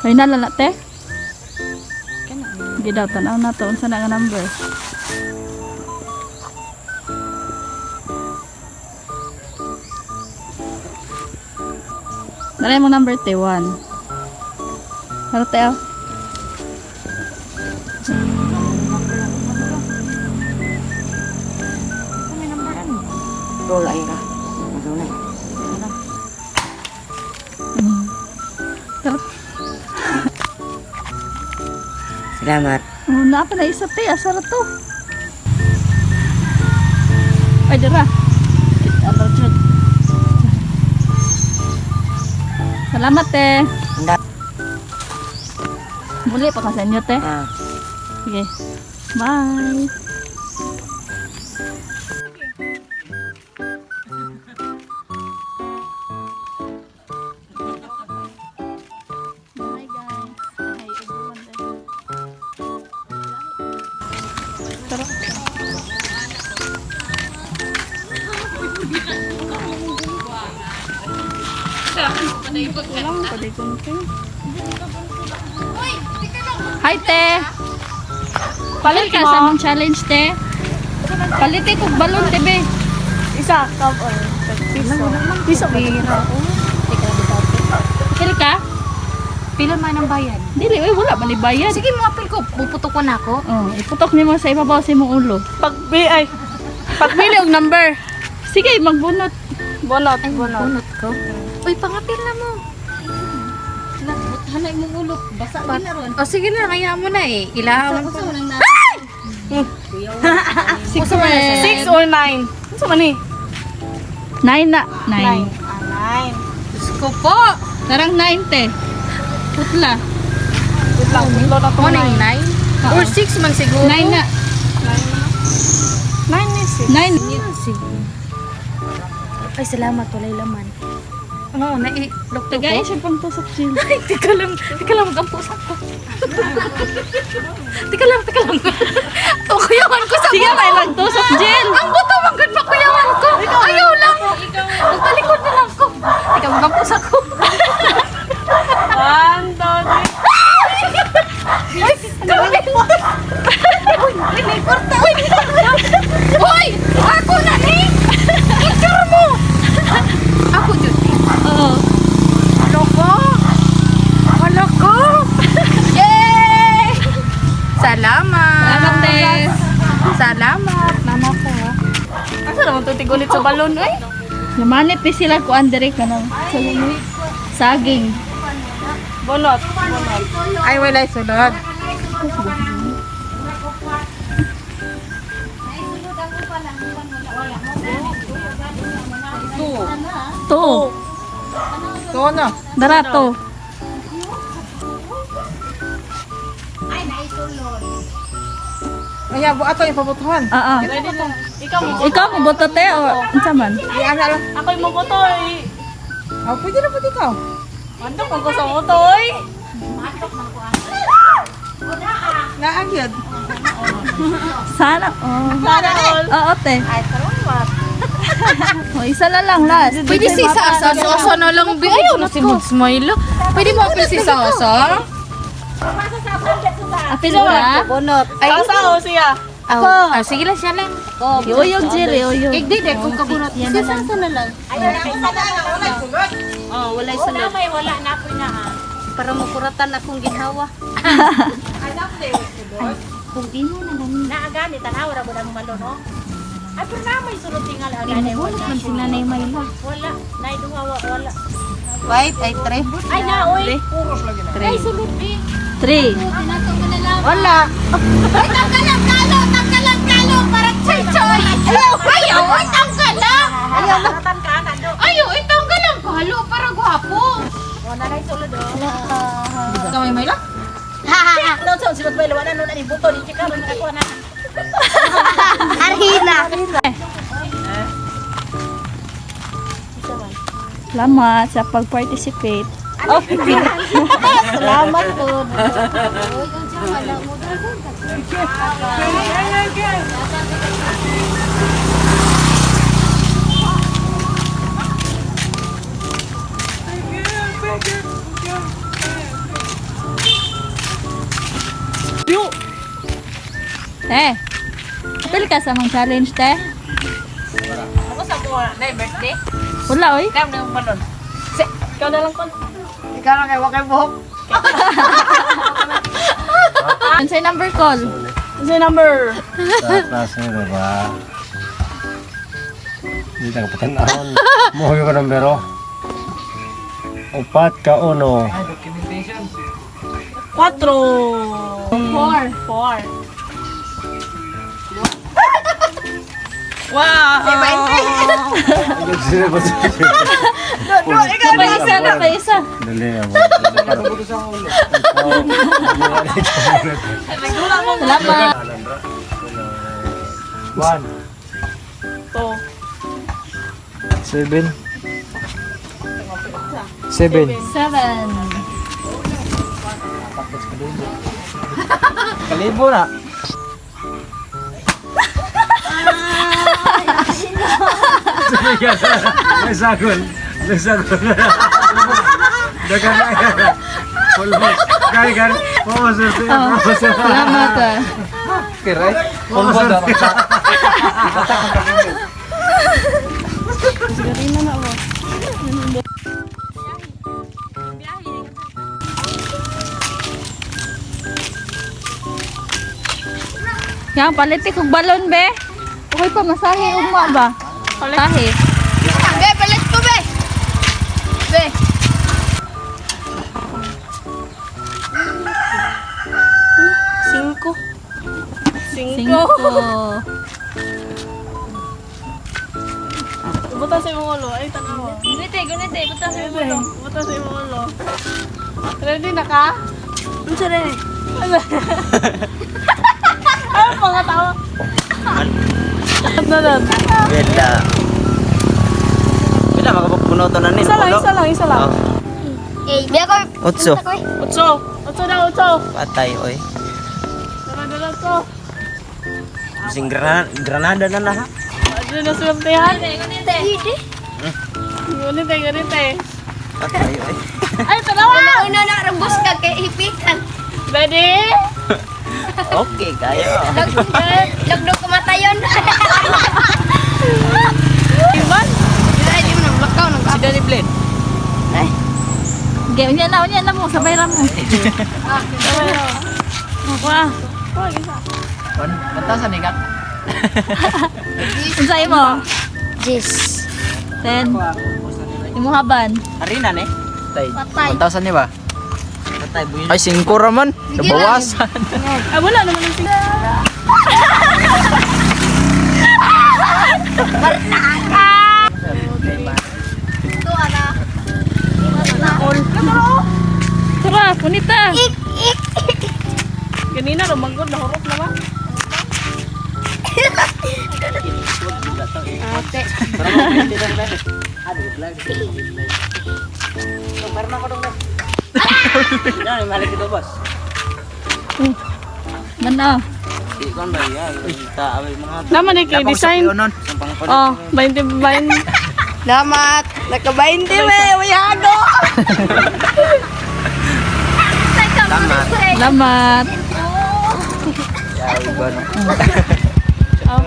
Ay nalala te. Hindi daw tanaw na to unsa na nga number. Dali mo number te 1. Haro te oh. Rola ira. Rola. Salamat. Oh, na pa na isa te, asara to. Ay dira. Ano jud. Salamat te. Muli pa ka sa inyo te. Sige. Bye. Hi te. Palit ka sa mong challenge te. Palit ko balon te be. Isa, come on. Piso bira. Pil ka? Pila man ang bayan? Dili oy wala man ni bayad. Sige mo apil ko, puputok ko na ako. Oh, iputok nimo sa ibabaw sa imong ulo. Pagbili og number. Sige magbunot. Bonot. Bunot ko. Uy, pangapil na mo. Hanay mong ulo, basa din na ron. O sige na, kaya mo na eh. Ilahawan ko. 6 or 9? Ano man eh? 9 na. 9. 9. Diyos ko po. Tarang 9 te. Putla. Putlo na to. Morning 9? Or 6 man siguro. 9 na. 9 is 9. Sige. Ay, salamat. Walay laman. Ano, nai-look to Tagay ko? siya pang tusok chill. Ay, tika lang, ang pusak ko. Tika lang. O, kuyawan ko sa Sige may magtusok Jill. Ang buto, manggad pa kuyawan ko. Ayaw lang. Nagtalikod na lang ko. Ikaw ang pusak ko. 1, 2, 3. Ay, grabe mo. Uy, may kwarta. Uy, ako na ni. Picture mo. Ako dyan. Oo. Hala ko. Yay! Salamat. Salamat te. Salamat. Mama ko. Asa naman ito tigulit sa balon, eh? Namanip ni sila ko andere ka ng saging. Bonot. Ay, wala sunod. To. Ito na. Darato. Ay, ato yung pabutuhan. Ah. Ikaw mo boto te o unsa man? Iyan na lang. Ako yung moto eh. Oh, pwede na pwede ikaw. Mandok ako sa moto eh. Naagyad. Sana. Oh. Sana all. Oo te. Ay, salamat. O isa na lang last. Pwede si Sasa. Sasa na lang. Ayaw na si Mood Smile. Pwede mo apil si Sasa? Apil na. Bonot. Ay, Sao siya. sige lang siya lang. Yoyog Jill, yoyog. Kik di kung kabunot. Si Sasa na lang. Oh, wala sa loob. May wala na po na ha. Para makuratan akong ginhawa. Kung ino na lang. Naagani tanaw ra budang malo no. Ay pero na may sulod tingal agani Wala man si Nanay Mayla. Wala. Nay duha wala. Wait, ay tre. Ay na oy. Ay sulod eh. 3. Wala. Ay tanggalang kalo para choy. Ayaw, ay tanggalang. Ayaw matatan ka na do. Ayo, itanggalan ko. Halo, para gwapo. Wala na sulod do. Kamay Mayla? No so sulod bay wala no na ni buto ni chika man ako na. Arhina. Salamat sa pag-participate. Oh, Salamat po. Uy, ang sama lang mo. te. Apil ka sa mga challenge, te? Ako sa mo na birthday. Wala, oy. Kam na mo nun. Ikaw na lang kon. Ikaw na kayo, wakay buhok. Ano sa'yo number call? Ano yung number? Tapos nyo ba? Hindi na kapatanahon. Muhi ko ng bero. Upat ka uno. 4. 4. Wow! Pa isa na, pa isa. Dali ako. Salamat. 1, 7, 7. 7. Kalibo na. May sagol. May sagol. Dagan na yan. Almost. Gaya. Salamat, ah. Kiray. Almost na. Yang paliti kong balon, be. Okay pa, masahe ugma ba? Tahi. Be, palit ko, be. Be. Cinco. 5. Buta sa imong ulo. Ay, tanawa. Gunite, buta sa Buta. Buta sa imong ulo. Ready na ka? Ano sa ready? Ano mga tao? Ano na? Beda. Beda, makapapunuto na Isa lang. Eh, be ako. Otso. 8 na, 8. Patay, oy. Dala to. Sing granada na ha. Ano na swertehan? Gunite. Ganite. Patay, oy. Ay, tanawa! Una na rambos ka kay hipitan. Ready? Okay, kayo. Lagdog kumatayon. Iman? Hindi mo nang lakaw nang Si Danny Blade. Okay, unya na mo, sabay ra mo. Wah, Basta sa nigat. unsa imo? Yes. 10. Imo haban. Arena ne? Tay. Patay. 1,000 ni ba? Patay buyin. Ay 5 raman. Nabawasan. Ah, wala naman yung sing. Ito, ana. Tara, punita. Ganina, rumangkod, nahurot na ba? Ate. Yan, malik ito, boss. Mana? Di kon ba ya? Kita awal mga Naman eh, kay design. Oh, 20. Damat. Naka-20 be. Uyago. Tama. Salamat. Ya, iba no. Oh,